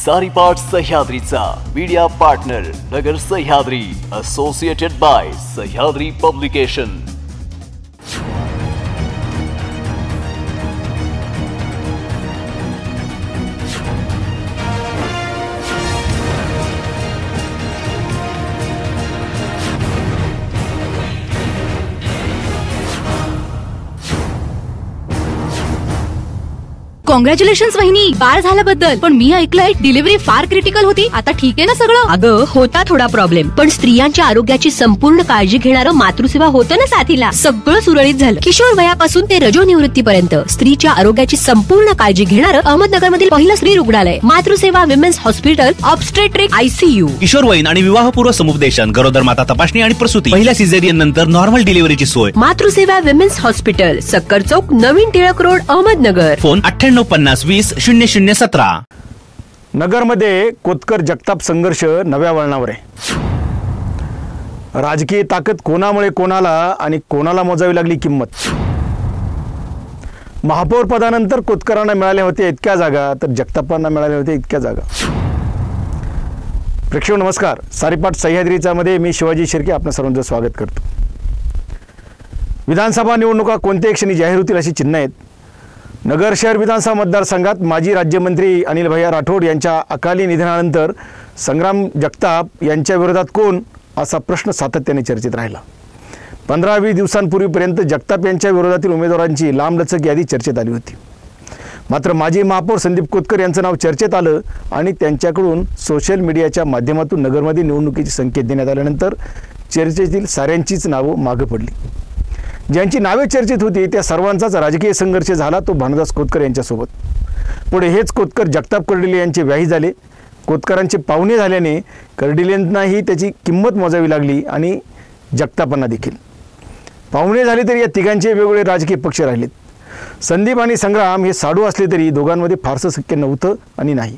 सारीपाट सह्याद्रीचा media partner Nagar Sahyadri, associated by Sahyadri publication. Congratulations वहिनी, बाळ झाल्याबद्दल। पण मी ऐकलंय डिलिव्हरी फार क्रिटिकल होती। आता ठीक आहे ना सगळं? अगं होता थोडा प्रॉब्लेम, पण स्त्रियांच्या आरोग्याची संपूर्ण काळजी घेणारं मातृसेवा होतं ना साथीला। सगळं सुरळीत झालं। किशोर वयापासून ते रजोनिवृत्तीपर्यंत स्त्रीच्या आरोग्याची संपूर्ण काळजी घेणारं अहमदनगर मधील पहिलं स्त्री रुग्णालय Matruseva women's hospital, obstetric ICU, किशोरवयीन आणि विवाहपूर्व समुपदेशन, गरोदर माता तपासणी आणि प्रसूती, पहिल्या सिझेरियन नंतर नॉर्मल डिलिव्हरीची सोय। मातृसेवा विमेन्स हॉस्पिटल, सक्कर चौक, नवीन टिळक रोड, अहमदनगर। फोन 9850200017। नगरमध्ये कोतकर जगताप संघर्ष नव्या वळणावर आहे। राजकीय ताकद कोणामुळे कोणाला आणि कोणाला मोजावी लागली किंमत। महापौर पदानंतर कोतकरांना मिळाल्या होत्या इतक्या जागा, तर जगतापांना मिळाल्या होत्या इतक्या जागा। प्रेक्षक नमस्कार, सारीपाट सह्याद्रीचा मध्ये मी शिवाजी शिर्के आपल्या सर्वांचं स्वागत करतो। विधानसभा निवडणुका कोणत्याही क्षणी जाहीर होतील अशी चिन्ह आहेत। नगर शहर विधानसभा मतदारसंघात माजी राज्यमंत्री अनिल भैया राठोड यांच्या अकाली निधनानंतर संग्राम जगताप यांच्या विरोधात कोण असा प्रश्न सातत्याने चर्चेत राहिला। 15-20 दिवसांपूर्वीपर्यंत जगताप यांच्या विरोधातील उमेदवारांची लांबलचक यादी चर्चेत आली होती। मात्र माजी महापौर संदीप कोतकर यांचं नाव चर्चेत आलं आणि त्यांच्याकडून सोशल मीडियाच्या माध्यमातून नगरमध्ये निवडणुकीचे संकेत देण्यात आल्यानंतर चर्चेतील साऱ्यांचीच नावं मागे पडली। ज्यांची नावे चर्चेत होती त्या सर्वांचाच राजकीय संघर्ष झाला, तो भानुदास कोतकर यांच्यासोबत। पुढे हेच कोतकर जगताप कर्डिले यांचे व्याही झाले। कोतकरांचे पाहुणे झाल्याने कर्डिलेंनाही त्याची किंमत मोजावी लागली आणि जगतापांना देखील। पाहुणे झाले तरी या तिघांचे वेगवेगळे राजकीय पक्ष राहिलेत। संदीप आणि संग्राम हे साडू असले तरी दोघांमध्ये फारसं शक्य नव्हतं आणि नाही।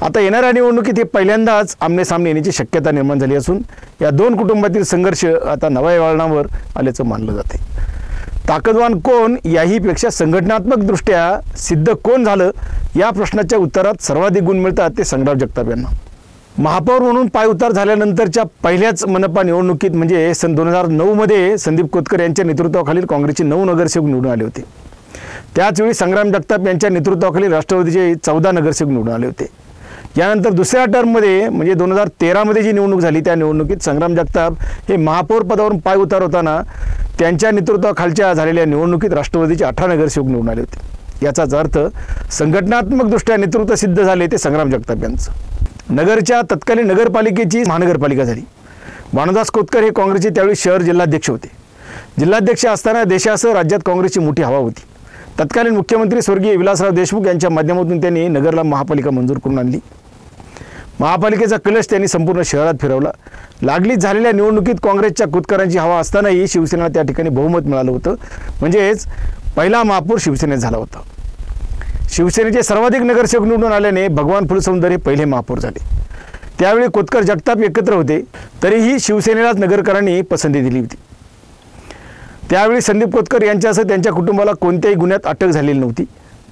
आता येणाऱ्या निवडणुकीत हे पहिल्यांदाच आमनेसामने येण्याची शक्यता निर्माण झाली असून या दोन कुटुंबातील संघर्ष आता नव्या वळणावर आल्याचं मानलं जाते। ताकदवान कोण याहीपेक्षा संघटनात्मकदृष्ट्या सिद्ध कोण झालं या प्रश्नाच्या उत्तरात सर्वाधिक गुण मिळतात ते संग्राम जगताप यांना। महापौर म्हणून पायउतार झाल्यानंतरच्या पहिल्याच मनपा निवडणुकीत म्हणजे सन 2009 मध्ये संदीप कोतकर यांच्या नेतृत्वाखालील काँग्रेसचे 9 नगरसेवक निवडून आले होते। त्याचवेळी संग्राम जगताप यांच्या नेतृत्वाखाली राष्ट्रवादीचे 14 नगरसेवक निवडून आले होते। यानंतर दुसऱ्या टर्ममध्ये म्हणजे 2013 मध्ये जी निवडणूक झाली त्या निवडणुकीत संग्राम जगताप हे महापौर पदावरून पाय उतार होताना त्यांच्या नेतृत्वाखालच्या झालेल्या निवडणुकीत राष्ट्रवादीचे 18 नगरसेवक निवडून आले होते। याचाच अर्थ संघटनात्मकदृष्ट्या नेतृत्व सिद्ध झाले ते संग्राम जगताप यांचं। नगरच्या तत्कालीन नगरपालिकेची महानगरपालिका झाली। भानुदास कोतकर हे काँग्रेसचे त्यावेळी शहर जिल्हाध्यक्ष होते। जिल्हाध्यक्ष असताना देशासह राज्यात काँग्रेसची मोठी हवा होती। तत्कालीन मुख्यमंत्री स्वर्गीय विलासराव देशमुख यांच्या माध्यमातून त्यांनी नगरला महापालिका मंजूर करून आणली। महापालिकेचा कलश त्यांनी संपूर्ण शहरात फिरवला। लागलीच झालेल्या निवडणुकीत काँग्रेसच्या कोतकरांची हवा असतानाही शिवसेनेला त्या ठिकाणी बहुमत मिळालं होतं, म्हणजेच पहिला महापौर शिवसेनेत झाला होता। शिवसेनेचे सर्वाधिक नगरसेवक निवडून आल्याने भगवान फुलसौंदर्य पहिले महापौर झाले। त्यावेळी कोतकर जगताप एकत्र होते, तरीही शिवसेनेलाच नगरकरांनी पसंती दिली होती। त्यावेळी संदीप कोतकर यांच्यासह त्यांच्या कुटुंबाला कोणत्याही गुन्ह्यात अटक झालेली नव्हती।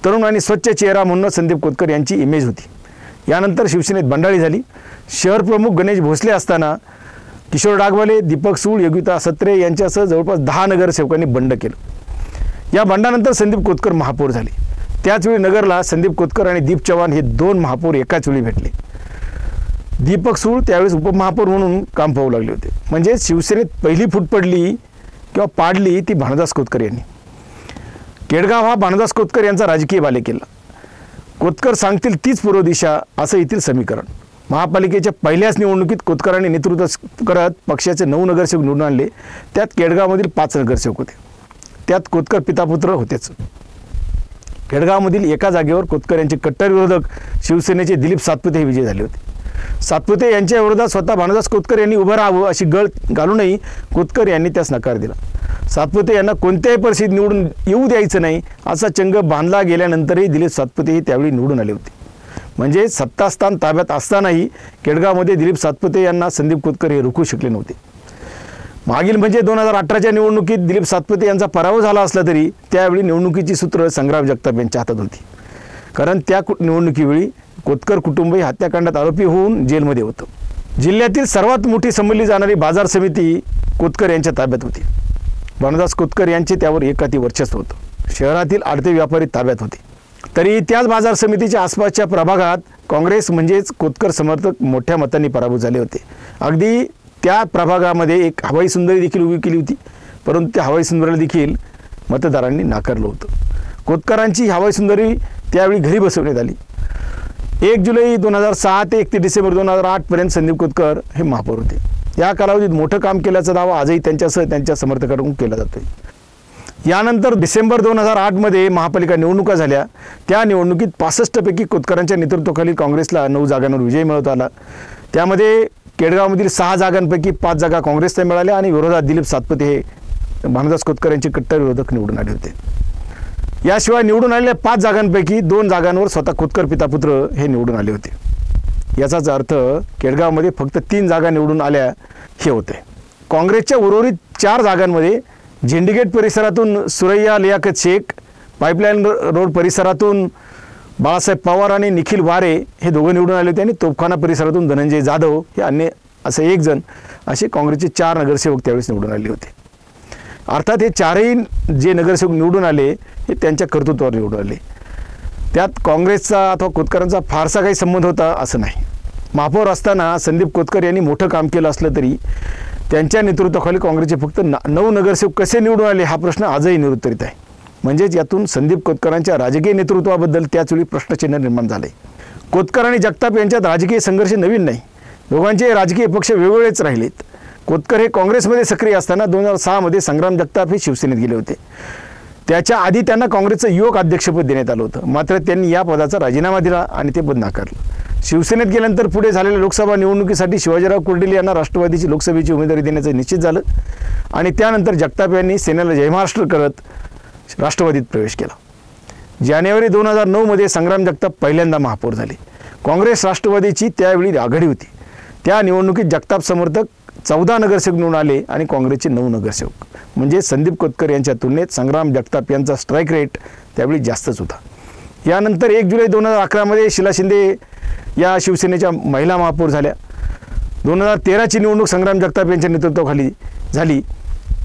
तरुण आणि स्वच्छ चेहरा म्हणून संदीप कोतकर यांची इमेज होती। यानंतर शिवसेनेत बंडाळी झाली। शहर प्रमुख गणेश भोसले असताना किशोर डागवाले, दीपक सूळ, योगिता सत्रे यांच्यासह जवळपास 10 नगरसेवकांनी बंड केलं। या बंडानंतर संदीप कोतकर महापौर झाले। त्याचवेळी नगरला संदीप कोतकर आणि दीप चव्हाण हे 2 महापौर एकाच वेळी भेटले। दीपक सूळ त्यावेळेस उपमहापौर म्हणून काम पाहू लागले होते। म्हणजे शिवसेनेत पहिली फूट पडली किंवा पाडली ती भानुदास कोतकर यांनी। केडगाव हा भानुदास कोतकर यांचा राजकीय बालेकिल्ला। कोतकर सांगतील तीच पूर्व दिशा असं येथील समीकरण। महापालिकेच्या पहिल्याच निवडणुकीत कोतकरांनी नेतृत्व करत पक्षाचे 9 नगरसेवक निवडून आणले। त्यात केडगावमधील 5 नगरसेवक होते, त्यात कोतकर पितापुत्र होतेच। केडगावमधील एका जागेवर कोतकर यांचे कट्टर विरोधक शिवसेनेचे दिलीप सातपुते हे विजयी झाले होते। सातपुते यांच्या विरोधात स्वतः भानुदास कोतकर यांनी उभं राहावं अशी गळ घालूनही कोतकर यांनी त्यास नकार दिला। सातपुते यांना कोणत्याही परिस्थितीत निवडून येऊ द्यायचं नाही असा चंग बांधला गेल्यानंतरही दिलीप सातपुते हे त्यावेळी निवडून आले होते। म्हणजे सत्तास्थान ताब्यात असतानाही केडगावमध्ये दिलीप सातपुते यांना संदीप कोतकर हे रोखू शकले नव्हते। मागील म्हणजे 2018च्या निवडणुकीत दिलीप सातपुते यांचा पराभव झाला असला तरी त्यावेळी निवडणुकीची सूत्र संग्राम जगताप यांच्या हातात होती, कारण त्या निवडणुकीवेळी कोतकर कुटुंबही हत्याकांडात आरोपी होऊन जेलमध्ये होतं. जिल्ह्यातील सर्वात मोठी समजली जाणारी बाजार समिती कोतकर यांच्या ताब्यात होती. भानुदास कोतकर यांचे त्यावर एकाती वर्चस्व होतं. शहरातील आडते व्यापारी ताब्यात होते. तरी त्याच बाजार समितीच्या आसपासच्या प्रभागात काँग्रेस म्हणजेच कोतकर समर्थक मोठ्या मतांनी पराभूत झाले होते. अगदी त्या प्रभागामध्ये एक हवाई सुंदरी देखील उभी केली होती, परंतु त्या हवाई सुंदरीला देखील मतदारांनी नाकारलं होतं. कोतकरांची हवाई सुंदरी त्यावेळी घरी बसवण्यात आली. 1 जुलै 2006 ते 31 डिसेंबर 2008 पर्यंत संदीप कोतकर हे महापौर होते. या कालावधीत मोठं काम केल्याचा दावा आजही त्यांच्यासह त्यांच्या समर्थकांकडून केला जातोय. यानंतर डिसेंबर 2008 मध्ये महापालिका निवडणुका झाल्या. त्या निवडणुकीत 65 पैकी कोतकरांच्या नेतृत्वाखाली काँग्रेसला 9 जागांवर विजय मिळवता आला. त्यामध्ये केडगावमधील 6 जागांपैकी 5 जागा काँग्रेसला मिळाल्या आणि विरोधात दिलीप सातपुते हे भानुदास कोतकर यांचे कट्टर विरोधक निवडून आले होते. याशिवाय निवडून आलेल्या 5 जागांपैकी 2 जागांवर स्वतः कोतकर पितापुत्र हे निवडून आले होते. याचाच अर्थ केडगावमध्ये फक्त 3 जागा निवडून आल्या हे होते. काँग्रेसच्या उर्वरित 4 जागांमध्ये झेंडीगेट परिसरातून सुरैया लियाकत शेख, पाईपलाईन रोड परिसरातून बाळासाहेब पवार आणि निखिल वारे हे दोघं निवडून आले होते आणि तोफखाना परिसरातून धनंजय जाधव हे अन्य असे 1 जण असे काँग्रेसचे 4 नगरसेवक त्यावेळेस निवडून आले होते. अर्थात हे 4ही जे नगरसेवक निवडून आले हे त्यांच्या कर्तृत्वावर निवडून आले. त्यात काँग्रेसचा अथवा कोतकरांचा फारसा काही संबंध होता असं नाही. महापौर असताना संदीप कोतकर यांनी मोठं काम केलं असलं तरी त्यांच्या नेतृत्वाखाली काँग्रेसचे फक्त 9 नगरसेवक कसे निवडून आले हा प्रश्न आजही निरुत्तरित आहे. म्हणजेच यातून संदीप कोतकरांच्या राजकीय नेतृत्वाबद्दल त्याचवेळी प्रश्नचिन्ह निर्माण झाले. कोतकर आणि जगताप यांच्यात राजकीय संघर्ष नवीन नाही. दोघांचे राजकीय पक्ष वेगवेगळेच राहिलेत. कोतकर हे काँग्रेसमध्ये सक्रिय असताना 2006 मध्ये संग्राम जगताप हे शिवसेनेत गेले होते. त्याच्या आधी त्यांना काँग्रेसचं युवक अध्यक्षपद देण्यात आलं होतं. मात्र त्यांनी या पदाचा राजीनामा दिला आणि ते पद नाकारलं. शिवसेनेत गेल्यानंतर पुढे झालेल्या लोकसभा निवडणुकीसाठी शिवाजीराव कुर्डिले यांना राष्ट्रवादीची लोकसभेची उमेदवारी देण्याचं निश्चित झालं आणि त्यानंतर जगताप यांनी सेनेला जय महाराष्ट्र करत राष्ट्रवादीत प्रवेश केला. जानेवारी 2009 मध्ये संग्राम जगताप पहिल्यांदा महापौर झाले. काँग्रेस राष्ट्रवादीची त्यावेळी आघाडी होती. त्या निवडणुकीत जगताप समर्थक 14 नगरसेवक निवडून आले आणि काँग्रेसचे 9 नगरसेवक. म्हणजे संदीप कोतकर यांच्या तुलनेत संग्राम जगताप यांचा स्ट्राईक रेट त्यावेळी जास्तच होता. यानंतर 1 जुलै 2011 मध्ये शीला शिंदे या शिवसेनेच्या महिला महापौर झाल्या. 2013ची निवडणूक संग्राम जगताप यांच्या नेतृत्वाखाली झाली.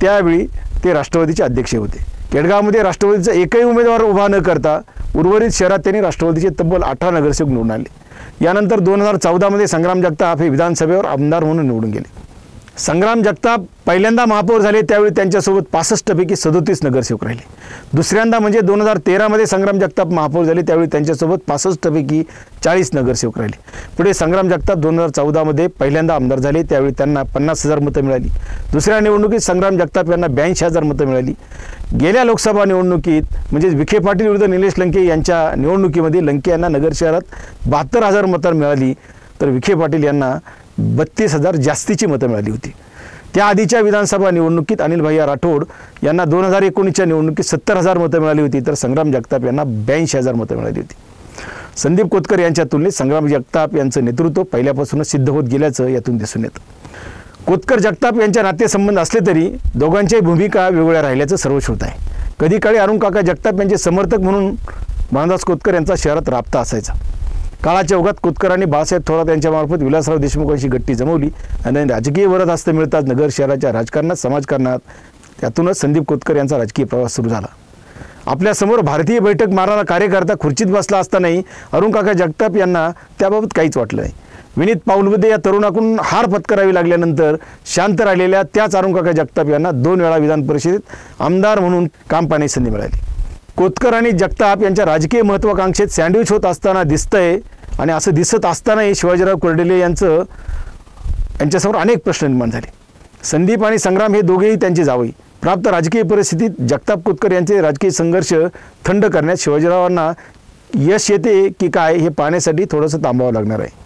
त्यावेळी ते राष्ट्रवादीचे अध्यक्ष होते. केडगावमध्ये राष्ट्रवादीचा एकही उमेदवार उभा न करता उर्वरित शहरात त्यांनी राष्ट्रवादीचे तब्बल 18 नगरसेवक निवडून आले. यानंतर 2014 मध्ये संग्राम जगताप हे विधानसभेवर आमदार म्हणून निवडून गेले. संग्राम जगताप पहिल्यांदा महापौर झाले त्यावेळी त्यांच्यासोबत 65 पैकी 37 नगरसेवक राहिले. दुसऱ्यांदा म्हणजे 2013 मध्ये संग्राम जगताप महापौर झाले त्यावेळी त्यांच्यासोबत 65 पैकी 40 नगरसेवक राहिले. पुढे संग्राम जगताप 2014 मध्ये पहिल्यांदा आमदार झाले त्यावेळी त्यांना 50,000 मतं मिळाली. दुसऱ्या निवडणुकीत संग्राम जगताप यांना 82,000 मतं मिळाली. गेल्या लोकसभा निवडणुकीत म्हणजे विखे पाटील विरुद्ध निलेश लंके यांच्या निवडणुकीमध्ये लंके यांना नगर शहरात 72,000 मतं मिळाली तर विखे पाटील यांना 32,000 जास्तीची मतं मिळाली होती. त्या आधीच्या विधानसभा निवडणुकीत अनिल भैया राठोड यांना 2019च्या निवडणुकीत 70,000 मतं मिळाली होती तर संग्राम जगताप यांना 82,000 मतं मिळाली होती. संदीप कोतकर यांच्या तुलनेत संग्राम जगताप यांचं नेतृत्व पहिल्यापासूनच सिद्ध होत गेल्याचं यातून दिसून येतं. कोतकर जगताप यांच्या नातेसंबंध असले तरी दोघांच्याही भूमिका वेगवेगळ्या राहिल्याचं सर्वश्रुत आहे. कधी काळी अरुण काका जगताप यांचे समर्थक म्हणून भानुदास कोतकर यांचा शहरात राबता असायचा. काळाच्या ओघात कोतकरांनी बाळासाहेब थोरात यांच्यामार्फत विलासराव देशमुखांशी गट्टी जमवली आणि राजकीय वरद हस्त मिळताच नगर शहराच्या राजकारणात समाजकारणात त्यातूनच संदीप कोतकर यांचा राजकीय प्रवास सुरू झाला. आपल्यासमोर भारतीय बैठक मारणारा कार्यकर्ता खुर्चीत बसला असतानाही अरुण काका जगताप यांना त्याबाबत काहीच वाटलं नाही. विनीत पाऊलमध्ये या तरुणाकडून हार पत्करावी लागल्यानंतर शांत राहिलेल्या त्याच अरुण काका जगताप यांना 2 वेळा विधान परिषदेत आमदार म्हणून काम पाहण्याची संधी मिळाली. कोतकर आणि जगताप यांच्या राजकीय महत्त्वाकांक्षेत सँडविच होत असताना दिसतंय आणि असं दिसत असतानाही शिवाजीराव कुर्डिले यांच्यासमोर अनेक प्रश्न निर्माण झाले. संदीप आणि संग्राम हे दोघेही त्यांचे जावई. प्राप्त राजकीय परिस्थितीत जगताप कोतकर यांचे राजकीय संघर्ष थंड करण्यात शिवाजीरावांना यश येते की काय हे पाहण्यासाठी थोडंसं थांबावं लागणार आहे.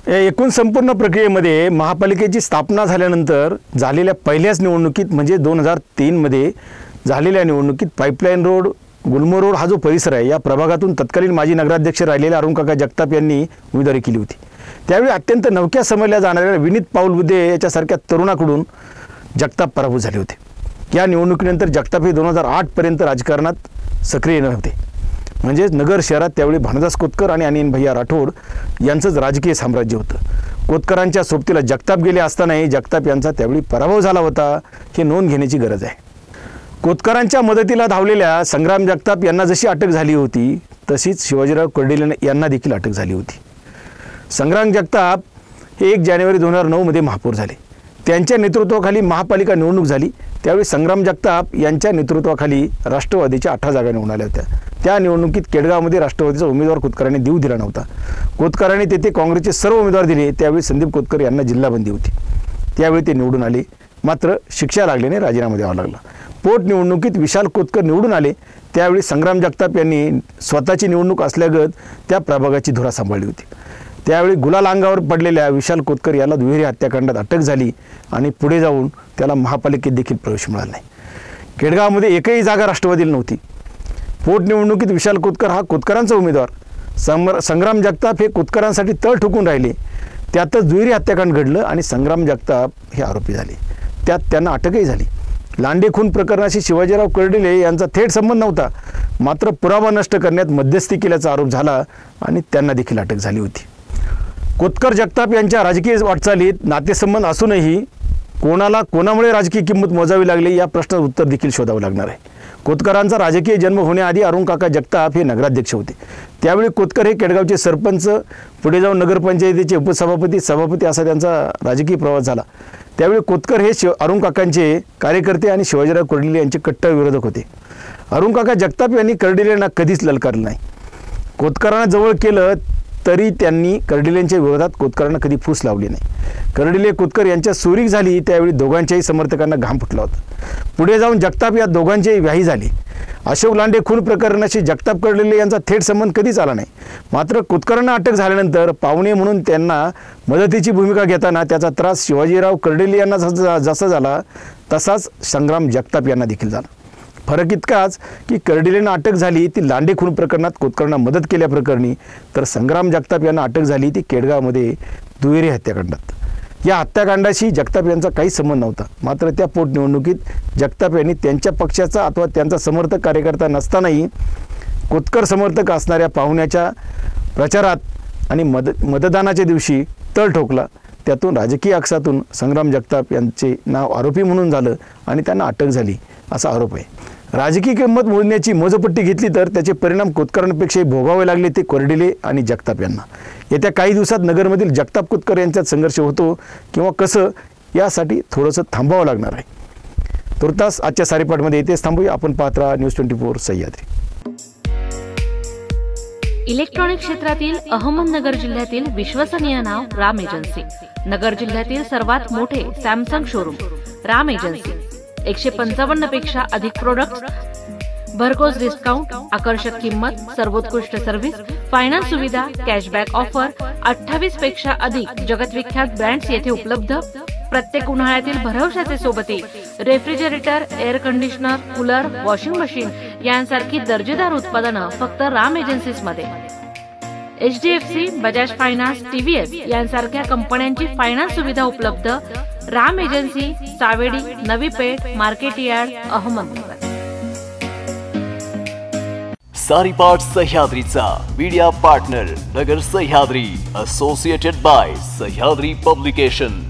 या एकूण संपूर्ण प्रक्रियेमध्ये महापालिकेची स्थापना झाल्यानंतर झालेल्या पहिल्याच निवडणुकीत म्हणजे 2003 मध्ये झालेल्या निवडणुकीत पाईपलाईन रोड, गुलमोर रोड हा जो परिसर आहे या प्रभागातून तत्कालीन माजी नगराध्यक्ष राहिलेल्या अरुण काका जगताप यांनी उमेदवारी केली होती. त्यावेळी अत्यंत नवख्या समजल्या जाणाऱ्या विनीत पाऊलबुद्धे याच्यासारख्या तरुणाकडून जगताप पराभूत झाले होते. या निवडणुकीनंतर जगताप हे 2008 पर्यंत राजकारणात सक्रिय नव्हते. म्हणजेच नगर शहरात त्यावेळी भानुदास कोतकर आणि अनिल भैया राठोड यांचंच राजकीय साम्राज्य होतं. कोतकरांच्या सोबतीला जगताप गेले असतानाही जगताप यांचा त्यावेळी पराभव झाला होता, हे नोंद घेण्याची गरज आहे. कोतकरांच्या मदतीला धावलेल्या संग्राम जगताप यांना जशी अटक झाली होती तशीच शिवाजीराव कर्डिले यांना देखील अटक झाली होती. संग्राम जगताप हे 1 जानेवारी 2009 मध्ये महापौर झाले. त्यांच्या नेतृत्वाखाली महापालिका निवडणूक झाली. त्यावेळी संग्राम जगताप यांच्या नेतृत्वाखाली राष्ट्रवादीच्या 18 जागा निवडून आल्या होत्या. त्या निवडणुकीत केडगावमध्ये राष्ट्रवादीचा उमेदवार कोतकरांनी देऊ दिला नव्हता. कोतकरांनी तेथे काँग्रेसचे सर्व उमेदवार दिले. त्यावेळी संदीप कोतकर यांना जिल्हाबंदी होती. त्यावेळी ते निवडून आले, मात्र शिक्षा लागल्याने राजीनामा द्यावा लागला. पोटनिवडणुकीत विशाल कोतकर निवडून आले. त्यावेळी संग्राम जगताप यांनी स्वतःची निवडणूक असल्यागत त्या प्रभागाची धुरा सांभाळली होती. त्यावेळी गुलाल अंगावर पडलेल्या विशाल कोतकर याला दुहेरी हत्याकांडात अटक झाली आणि पुढे जाऊन त्याला महापालिकेत देखील प्रवेश मिळाला नाही. केडगावमध्ये एकही जागा राष्ट्रवादीला नव्हती. पोटनिवडणुकीत विशाल कोतकर हा कोतकरांचा उमेदवार, संग्राम जगताप हे कोतकरांसाठी तळ ठोकून राहिले. त्यातच दुहेरी हत्याकांड घडलं आणि संग्राम जगताप हे आरोपी झाले. त्यात त्यांना अटकही झाली. लांडे खून प्रकरणाशी शिवाजीराव कर्डिले यांचा थेट संबंध नव्हता, मात्र पुरावा नष्ट करण्यात मध्यस्थी केल्याचा आरोप झाला आणि त्यांना देखील अटक झाली होती. कोतकर जगताप यांच्या राजकीय वाटचालीत नातेसंबंध असूनही कोणाला कोणामुळे राजकीय किंमत मोजावी लागली या प्रश्नाचं उत्तर देखील शोधावं लागणार आहे. कोतकरांचा राजकीय जन्म होण्याआधी अरुण काका जगताप हे नगराध्यक्ष होते. त्यावेळी कोतकर हे केडगावचे सरपंच, पुढे जाऊन नगरपंचायतीचे उपसभापती, सभापती असा त्यांचा राजकीय प्रवास झाला. त्यावेळी कोतकर हे अरुण काकांचे कार्यकर्ते आणि शिवाजीराव कर्डिले यांचे कट्टर विरोधक होते. अरुण काका जगताप यांनी कर्डिलेंना कधीच ललकारलं नाही. कोतकरांना जवळ केलं तरी त्यांनी कर्डिलेंच्या विरोधात कोतकरांना कधी फूस लावली नाही. कर्डिले कोतकर यांच्या सोरीक झाली त्यावेळी दोघांच्याही समर्थकांना घाम फुटला होता. पुढे जाऊन जगताप या दोघांचेही व्याही झाले. अशोक लांडे खून प्रकरणाशी जगताप कर्डिले यांचा थेट संबंध कधीच आला नाही. मात्र कोतकरांना अटक झाल्यानंतर पाहुणे म्हणून त्यांना मदतीची भूमिका घेताना त्याचा त्रास शिवाजीराव कर्डिले यांना जसा झाला तसाच संग्राम जगताप यांना देखील झाला. फरक इतकाच की कर्डिलेंना अटक झाली ती लांडे खून प्रकरणात कोतकरांना मदत केल्याप्रकरणी, तर संग्राम जगताप यांना अटक झाली ती केडगावमध्ये दुहेरी हत्याकांडात. या हत्याकांडाशी जगताप यांचा काहीच संबंध नव्हता. मात्र त्या पोटनिवडणुकीत जगताप यांनी त्यांच्या पक्षाचा अथवा त्यांचा समर्थक कार्यकर्ता नसतानाही कोतकर समर्थक असणाऱ्या पाहुण्याच्या प्रचारात आणि मतदानाच्या दिवशी तळ ठोकला. त्यातून राजकीय अक्षातून संग्राम जगताप यांचे नाव आरोपी म्हणून झालं आणि त्यांना अटक झाली असा आरोप आहे. राजकीय किंमत मोजण्याची मोजपट्टी घेतली तर त्याचे परिणाम कोतकरांपेक्षाही भोगावे लागले ते कर्डिले आणि जगताप यांना. येत्या काही दिवसात नगरमधील जगताप कोतकर यांच्यात संघर्ष होतो किंवा कसं यासाठी थोडंसं थांबावं लागणार आहे. तुर्तास आजच्या सारीपाटमध्ये इथेच थांबूया. आपण पाहत राहा न्यूज 24 सह्याद्री. इलेक्ट्रॉनिक क्षेत्रातील अहमदनगर जिल्ह्यातील विश्वसनीय नाव राम एजन्सी. नगर जिल्ह्यातील सर्वात मोठे सॅमसंग शोरूम राम एजन्सी. 155 पेक्षा अधिक प्रोडक्ट, भरघोस डिस्काउंट, आकर्षक किंमत, सर्वोत्कृष्ट सर्व्हिस, फायनान्स सुविधा, कॅशबॅक ऑफर, 28 पेक्षा अधिक जगतविख्यात ब्रँड्स येथे उपलब्ध. प्रत्येक उन्हाळ्यातील भरवशाचे सोबती refrigerator, air conditioner, cooler, washing machine यांसारखी दर्जेदार उत्पादनं फक्त राम एजन्सीज मध्ये. HDFC, बजाज फायनान्स, TVS यांसारख्या कंपन्यांची फायनान्स सुविधा उपलब्ध. Ram agency, Savedi, Navi Peth, market yard, Ahmednagar. Saripat सह्याद्रीचा media partner Nagar Sahyadri, associated by Sahyadri publication.